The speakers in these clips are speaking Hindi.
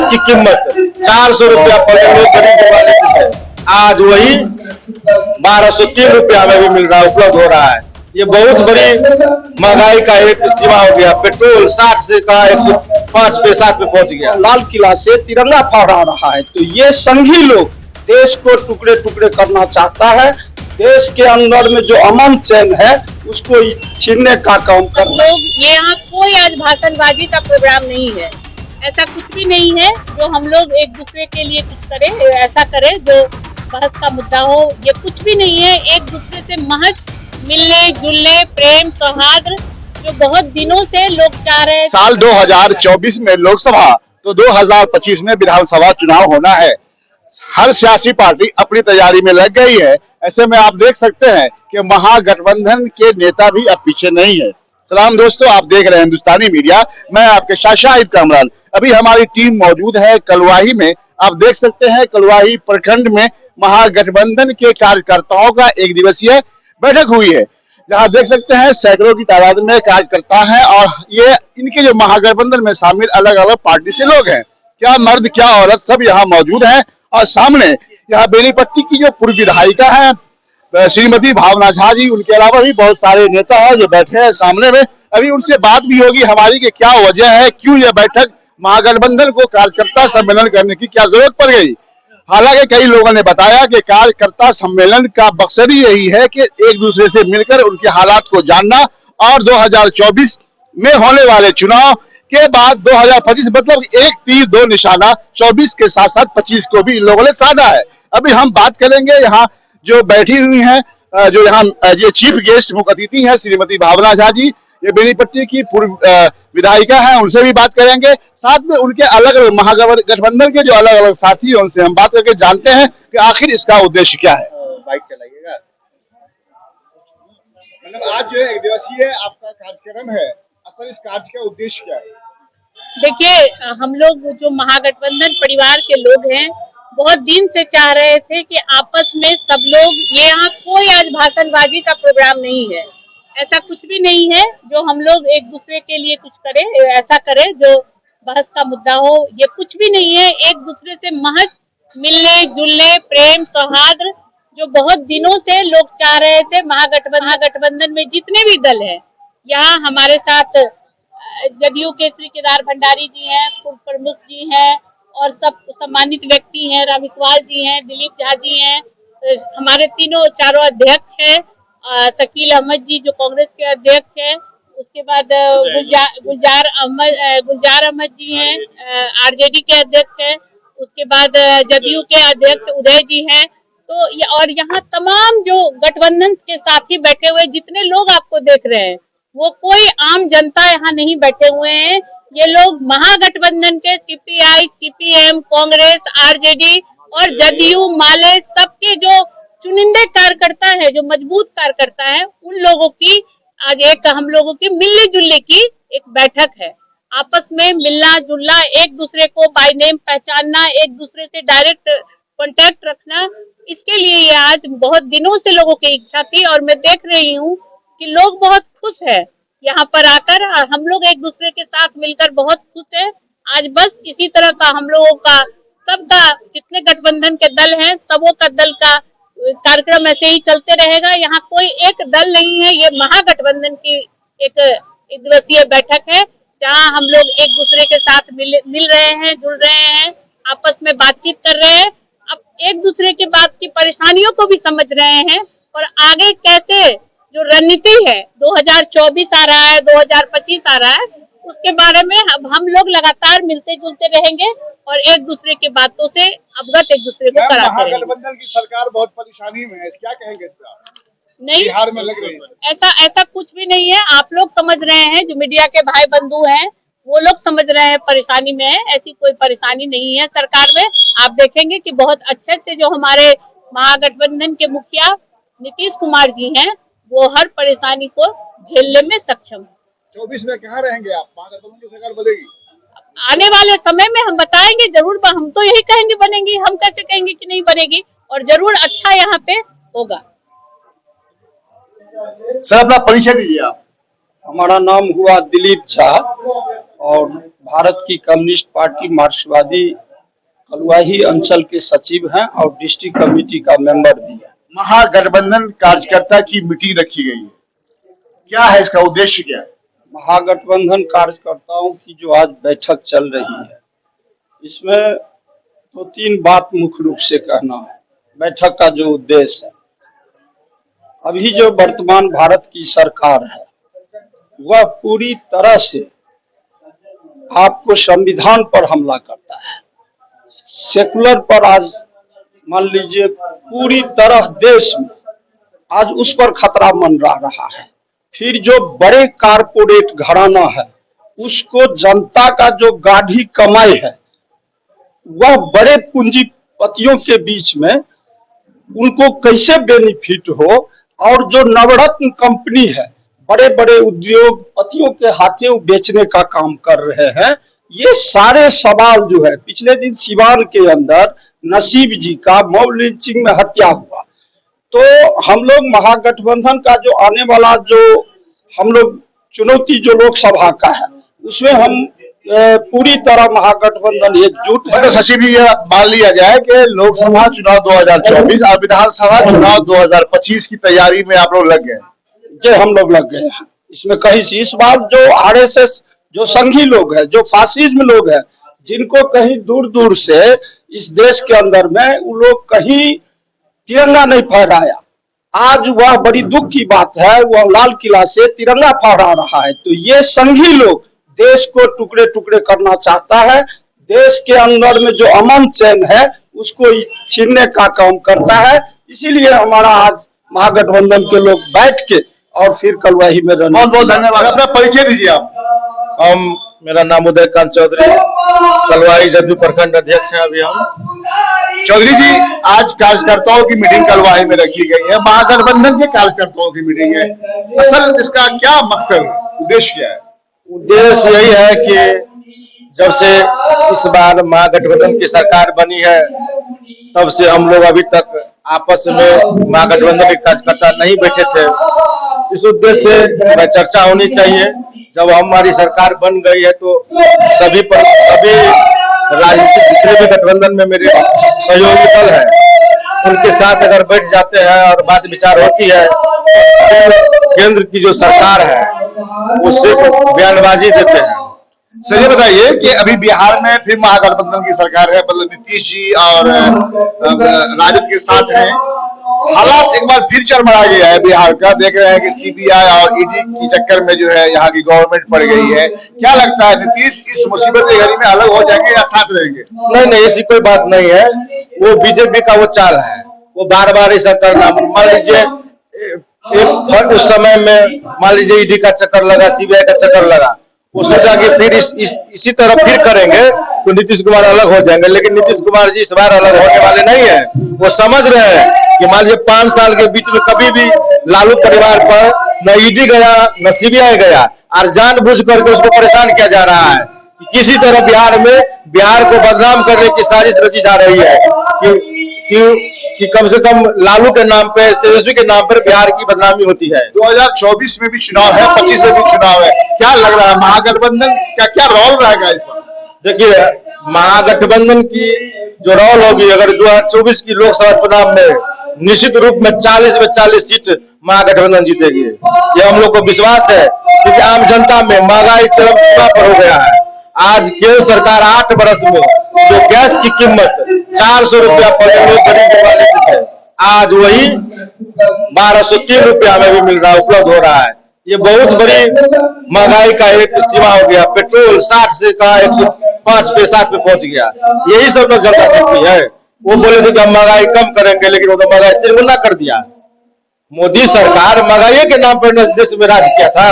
गैस की कीमत 400 रुपया पहले लोग गरीब वाले की है, आज वही 1203 रुपया में भी मिल रहा है, उपलब्ध हो रहा है। ये बहुत बड़ी महंगाई का एक सीमा हो गया। पेट्रोल 60 से का 105 पैसा पे पहुंच गया। लाल किला से तिरंगा फहरा रहा है, तो ये संघी लोग देश को टुकड़े टुकड़े करना चाहता है। देश के अंदर में जो अमन चैन है उसको छीनने का काम कर रहे हैं। ये यहाँ कोई आज भाषणबाजी का प्रोग्राम नहीं है, ऐसा कुछ भी नहीं है जो हम लोग एक दूसरे के लिए कुछ करें, ऐसा करें जो बहस का मुद्दा हो। ये कुछ भी नहीं है, एक दूसरे से महज मिलने जुलने, प्रेम सौहार्द जो बहुत दिनों से लोग चाह रहे हैं। साल 2024 में लोकसभा तो 2025 में विधानसभा चुनाव होना है। हर सियासी पार्टी अपनी तैयारी में लग गई है। ऐसे में आप देख सकते हैं कि महागठबंधन के नेता भी अब पीछे नहीं है। सलाम दोस्तों, आप देख रहे हैं हिंदुस्तानी मीडिया, मैं आपके साथ शाहिद कामरान। अभी हमारी टीम मौजूद है कलवाही में। आप देख सकते हैं कलवाही प्रखंड में महागठबंधन के कार्यकर्ताओं का एक दिवसीय बैठक हुई है, जहां देख सकते हैं सैकड़ों की तादाद में कार्यकर्ता हैं और ये इनके जो महागठबंधन में शामिल अलग अलग पार्टी से लोग हैं, क्या मर्द क्या औरत, सब यहाँ मौजूद हैं। और सामने यहाँ बेनीपट्टी की जो पूर्व विधायिका है श्रीमती भावना झा जी, उनके अलावा भी बहुत सारे नेता हैं जो बैठे हैं सामने में। अभी उनसे बात भी होगी हमारी कि क्या वजह है, क्यों यह बैठक, महागठबंधन को कार्यकर्ता सम्मेलन करने की क्या जरूरत पड़ गई। हालांकि कई लोगों ने बताया कि कार्यकर्ता सम्मेलन का मकसद ही यही है कि एक दूसरे से मिलकर उनके हालात को जानना और 2024 में होने वाले चुनाव के बाद 2025 मतलब एक तीर दो निशाना 24 के साथ साथ 25 को भी इन लोगों ने साधा है। अभी हम बात करेंगे यहाँ जो बैठी हुई हैं, जो यहाँ ये चीफ गेस्ट मुख्य अतिथि हैं श्रीमती भावना झा जी, ये बेनीपट्टी की पूर्व विधायिका हैं, उनसे भी बात करेंगे। साथ में उनके अलग अलग महागठबंधन के जो अलग अलग साथी हैं उनसे हम बात करके जानते हैं कि आखिर इसका उद्देश्य क्या है। बाइक चलाइएगा। मतलब आज जो एक दिवसीय आपका कार्यक्रम है, असल इस कार्य का उद्देश्य क्या है? देखिए, हम लोग जो महागठबंधन परिवार के लोग हैं, बहुत दिन से चाह रहे थे कि आपस में सब लोग, ये यहाँ कोई आज भाषणबाजी का प्रोग्राम नहीं है, ऐसा कुछ भी नहीं है जो हम लोग एक दूसरे के लिए कुछ करें, ऐसा करें जो बहस का मुद्दा हो। ये कुछ भी नहीं है, एक दूसरे से महज मिलने जुलने, प्रेम सौहार्द जो बहुत दिनों से लोग चाह रहे थे। महागठबंधन में जितने भी दल हैं, यहाँ हमारे साथ जदयू के श्री केदार भंडारी जी हैं, पूर्व प्रमुख जी हैं और सब सम्मानित व्यक्ति हैं, राविकवाल जी हैं, दिलीप झा जी हैं, हमारे चारों अध्यक्ष हैं, शकील अहमद जी जो कांग्रेस के अध्यक्ष हैं, उसके बाद गुलजार अहमद जी हैं, आरजेडी के अध्यक्ष हैं, उसके बाद जदयू के अध्यक्ष उदय जी हैं। तो और यहाँ तमाम जो गठबंधन के साथी बैठे हुए जितने लोग आपको देख रहे हैं, वो कोई आम जनता यहाँ नहीं बैठे हुए हैं। ये लोग महागठबंधन के सीपीआई, सीपीएम, कांग्रेस, आरजेडी और जदयू, माले सबके जो चुनिंदे कार्यकर्ता है, जो मजबूत कार्यकर्ता है, उन लोगों की आज एक हम लोगों की मिलने जुलने की एक बैठक है। आपस में मिलना जुलना, एक दूसरे को बाय नेम पहचानना, एक दूसरे से डायरेक्ट कांटेक्ट रखना, इसके लिए ये आज बहुत दिनों से लोगों की इच्छा थी और मैं देख रही हूँ कि लोग बहुत खुश है यहाँ पर आकर। हम लोग एक दूसरे के साथ मिलकर बहुत खुश है। आज बस इसी तरह का हम लोगों का सबका, जितने गठबंधन के दल हैं, सबों का दल का कार्यक्रम ऐसे ही चलते रहेगा। यहाँ कोई एक दल नहीं है, ये महागठबंधन की एक दिवसीय बैठक है जहाँ हम लोग एक दूसरे के साथ मिल रहे हैं, जुड़ रहे हैं, आपस में बातचीत कर रहे हैं, अब एक दूसरे की बात की परेशानियों को भी समझ रहे हैं और आगे कैसे जो रणनीति है 2024 आ रहा है, 2025 आ रहा है, उसके बारे में हम लोग लगातार मिलते जुलते रहेंगे और एक दूसरे की बातों से अवगत एक दूसरे को कराते रहेंगे। महागठबंधन की सरकार बहुत परेशानी में है, क्या कहेंगे? नहीं, बिहार में लग रही है ऐसा कुछ भी नहीं है। आप लोग समझ रहे हैं, जो मीडिया के भाई बंधु हैं वो लोग समझ रहे हैं परेशानी में है, ऐसी कोई परेशानी नहीं है सरकार में। आप देखेंगे कि बहुत अच्छे से जो हमारे महागठबंधन के मुखिया नीतीश कुमार जी हैं, वो हर परेशानी को झेलने में सक्षम है। 24 में कहाँ रहेंगे आप? महागठबंधन की सरकार बनेगी आने वाले समय में, हम बताएंगे जरूर। हम तो यही कहेंगे बनेगी, हम कैसे कहेंगे कि नहीं बनेगी, और जरूर अच्छा यहाँ पे होगा। सर अपना परिचय दीजिए आप। हमारा नाम हुआ दिलीप झा और भारत की कम्युनिस्ट पार्टी मार्क्सवादी कलुआही अंचल के सचिव हैं और डिस्ट्रिक्ट कमेटी का मेंबर भी है। महागठबंधन कार्यकर्ता की मीटिंग रखी गई है, क्या है इसका उद्देश्य, क्या है? महागठबंधन कार्यकर्ताओं की जो आज बैठक चल रही है, इसमें दो तीन बात मुख्य रूप से कहना है। बैठक का जो उद्देश्य है, अभी जो वर्तमान भारत की सरकार है वह पूरी तरह से आपको संविधान पर हमला करता है, सेकुलर पर आज मान लीजिए पूरी तरह देश में आज उस पर खतरा मंडरा रहा है। फिर जो बड़े कारपोरेट घराना है उसको जनता का जो गाढ़ी कमाई है वह बड़े पूंजीपतियों के बीच में उनको कैसे बेनिफिट हो, और जो नवरत्न कंपनी है बड़े बड़े उद्योगपतियों के हाथे वो बेचने का काम कर रहे हैं। ये सारे सवाल जो है, पिछले दिन सिवान के अंदर नसीब जी का मॉब लिंचिंग में हत्या हुआ, तो हम लोग महागठबंधन का जो आने वाला जो हम लोग चुनौती जो लोकसभा का है उसमें हम पूरी तरह महागठबंधन एकजुट है। तो शशि जी, ये मान लिया जाए कि लोकसभा चुनाव 2024 और विधानसभा चुनाव 2025 की तैयारी में आप लोग लग गए। जे हम लोग लग गए हैं इसमें कहीं से। इस बार जो आरएसएस जो संघी लोग हैं, जो फासिज्म लोग हैं, जिनको कहीं दूर दूर से इस देश के अंदर में वो लोग कहीं तिरंगा नहीं फहराया, आज वह बड़ी दुख की बात है, वह लाल किला से तिरंगा फहरा रहा है। तो ये संघी लोग देश को टुकड़े टुकड़े करना चाहता है, देश के अंदर में जो अमन चैन है उसको छीनने का काम करता है। इसीलिए हमारा आज महागठबंधन के लोग बैठ के और फिर कलुआही में रहने। बहुत बहुत धन्यवाद। अपना परिचय दीजिए आप। मेरा नाम उदय कांत चौधरी, कलुआही जदयू प्रखंड अध्यक्ष हैं अभी हम। चौधरी जी, आज कार्यकर्ताओं की मीटिंग कलुआही में रखी गई है, महागठबंधन के कार्यकर्ताओं की मीटिंग है। असल इसका क्या मकसद, उद्देश्य क्या है? उद्देश्य यही है कि जब से इस बार महागठबंधन की सरकार बनी है तब से हम लोग अभी तक आपस में महागठबंधन के कार्यकर्ता नहीं बैठे थे। इस उद्देश्य से चर्चा होनी चाहिए। जब हमारी सरकार बन गई है तो सभी राजनीतिक जितने भी गठबंधन में मेरे सहयोगी दल है उनके साथ अगर बैठ जाते हैं और बात विचार होती है तो केंद्र की जो सरकार है उससे बयानबाजी देते हैं। सर ये बताइए कि अभी बिहार में फिर महागठबंधन की सरकार है, मतलब नीतीश जी और राजद के साथ हैं। हालात एक बार फिर चरमरा गया है बिहार का, देख रहे हैं कि सीबीआई और ईडी की चक्कर में जो है यहाँ की गवर्नमेंट पड़ गई है। क्या लगता है, नीतीश इस मुसीबत की घड़ी में अलग हो जाएंगे या साथ रहेंगे? नहीं, ऐसी कोई बात नहीं है। वो बीजेपी का वो चाल है, वो बार बार ऐसा करना। मान लीजिए उस समय में मान लीजिए ईडी का चक्कर लगा, सीबीआई का चक्कर लगा, वो सोचा कि फिर इसी तरह फिर करेंगे तो नीतीश कुमार अलग हो जाएंगे, लेकिन नीतीश कुमार जी इस बार अलग होने वाले नहीं है। वो समझ रहे हैं कि मान लीजिए 5 साल के बीच में कभी भी लालू परिवार पर न ईडी गया न सीबीआई गया, और जानबूझ करके उसको परेशान किया जा रहा है। किसी तरह बिहार को बदनाम करने की साजिश रची जा रही है कि कम से कम लालू के नाम पे, तेजस्वी के नाम पर बिहार की बदनामी होती है। 2024 में भी चुनाव है, 25 में भी चुनाव है, क्या लग रहा है महागठबंधन क्या क्या रोल रहेगा इस पर? देखिए, महागठबंधन की जो रोल होगी, अगर 2024 की लोकसभा चुनाव में निश्चित रूप में 40 में 40 सीट महागठबंधन जीतेगी, ये हम लोग को विश्वास है। क्योंकि आम जनता में महंगाई चरम सीमा पर हो गया है। आज केंद्र सरकार 8 बरस में जो गैस की कीमत 400 रुपया पर यूनिट वाले की है, आज वही 1203 रुपया में भी मिल रहा है, उपलब्ध हो रहा है। ये बहुत बड़ी महंगाई का एक सीमा हो गया। पेट्रोल 60 से का 105 पैसा पे पहुंच गया। यही सब लोग जनता देखती है। वो बोले थे कि हम महंगाई कम करेंगे, लेकिन वो तो महंगाई तिरगुना कर दिया। मोदी सरकार महंगाई के नाम पर देश में राज किया था,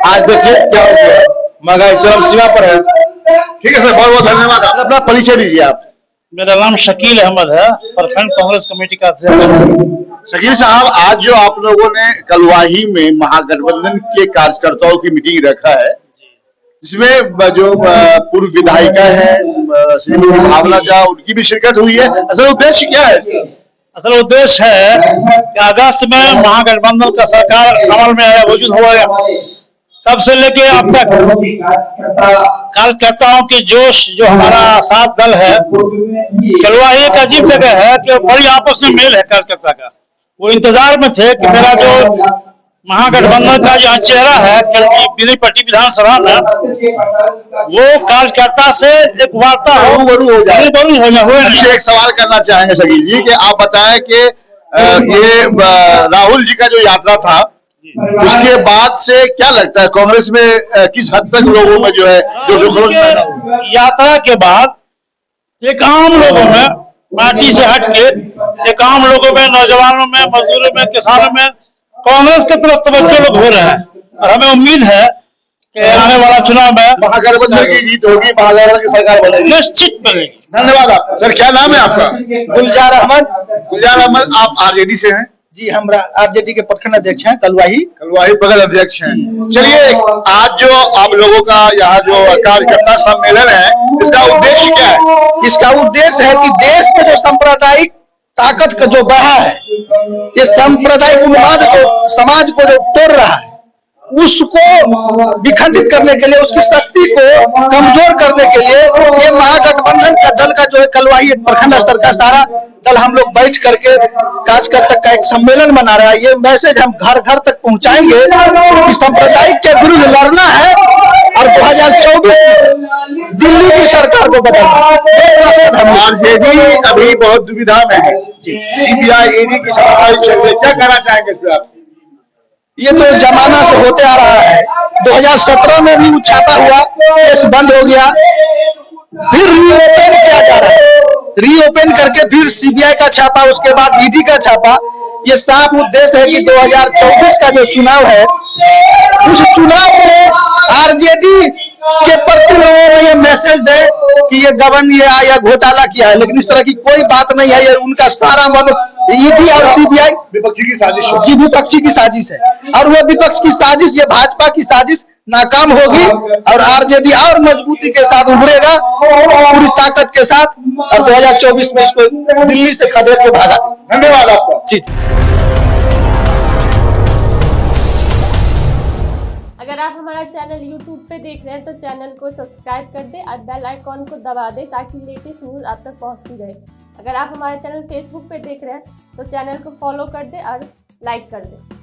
आज देखिए क्या हो गया, महंगाई चरम सीमा पर है। ठीक है सर, बहुत बहुत धन्यवाद। अपना परिचय दीजिए आप। मेरा नाम शकील अहमद है, प्रखंड कांग्रेस कमेटी का अध्यक्ष। शकील साहब, आज जो आप लोगों ने कलुआही में महागठबंधन के कार्यकर्ताओं की मीटिंग रखा है, जिसमें जो पूर्व विधायिका है श्रीमती भावना झा, उनकी भी शिरकत हुई है। असल उद्देश्य क्या है? असल उद्देश्य है कि अगस्त में महागठबंधन का सरकार अमल में आया, वजूद हो गया, तब से लेके अब तक कार्यकर्ताओं की जोश, जो हमारा साथ दल है, कलवाही एक अजीब जगह है कि बड़ी आपस में मेल है कार्यकर्ता का। वो इंतजार में थे कि मेरा जो महागठबंधन का जो चेहरा है बेनीपट्टी विधानसभा में, वो कार्यकर्ता से एक वार्ता रूबरू हो जाए। हो एक सवाल करना चाहेंगे शकील जी कि आप बताएं कि ये राहुल जी का जो यात्रा था, उसके बाद से क्या लगता है कांग्रेस में किस हद तक लोगों में जो है जो यात्रा के बाद एक आम लोगों में, पार्टी से हट के एक आम लोगों में, नौजवानों में, मजदूरों में, किसानों में कांग्रेस की तरफ तवज्जो लोग हो रहे हैं। और हमें उम्मीद है कि आने वाला चुनाव में महागठबंधन की जीत होगी, महागठबंधन की सरकार बनेगी, निश्चित बनेगी। धन्यवाद आपका। सर क्या नाम है आपका? गुलजार अहमद। गुलजार अहमद, आप आरजेडी से हैं? जी, हम आरजेडी के प्रखंड अध्यक्ष हैं, कलवाही प्रखंड अध्यक्ष हैं। चलिए, आज जो आप लोगों का यहाँ जो कार्यकर्ता सम्मेलन है, इसका उद्देश्य क्या है? इसका उद्देश्य है कि देश में जो सांप्रदायिक ताकत का जो बढ़ा है, ये सांप्रदायिक उन्माद को, समाज को जो तोड़ रहा है, उसको विखंडित करने के लिए, उसकी शक्ति को कमजोर करने के लिए ये महागठबंधन का दल का जो है कलवाही प्रखंड स्तर का सारा दल हम लोग बैठ करके कार्यकर्ता का एक सम्मेलन बना रहा है। ये मैसेज हम घर घर तक पहुंचाएंगे कि सांप्रदायिक के विरुद्ध लड़ना है और 2024 दिल्ली की सरकार को बदलना। आरजेडी अभी बहुत दुविधा में है, सीबीआई ईडी की क्या कहना चाहेंगे इस पर? ये तो जमाना से होते आ रहा है। 2017 में भी छापा हुआ केस बंद हो गया, फिर रीओपन किया जा रहा है, रीओपन करके फिर सीबीआई का छापा, उसके बाद ईडी का छापा। ये साफ उद्देश्य है कि 2024 का जो चुनाव है, उस चुनाव में आरजेडी के प्रति लोगों को ये मैसेज दे कि ये गबन या घोटाला किया है, लेकिन इस तरह की कोई बात नहीं है। ये उनका सारा मन ईडी और सीबीआई विपक्षी की साजिश है। जी, विपक्षी की साजिश है, और वो विपक्ष की साजिश, ये भाजपा की साजिश नाकाम होगी और आरजेडी और मजबूती के साथ उभरेगा, पूरी ताकत के साथ, और 2024 में इसको दिल्ली से खदेड़ के भागा। धन्यवाद आपका। जी। अगर आप हमारा चैनल YouTube पे देख रहे हैं तो चैनल को सब्सक्राइब कर दें और बेल आइकॉन को दबा दें ताकि लेटेस्ट न्यूज़ आप तक पहुंचती रहे। अगर आप हमारा चैनल Facebook पे देख रहे हैं तो चैनल को फॉलो कर दें और लाइक कर दें।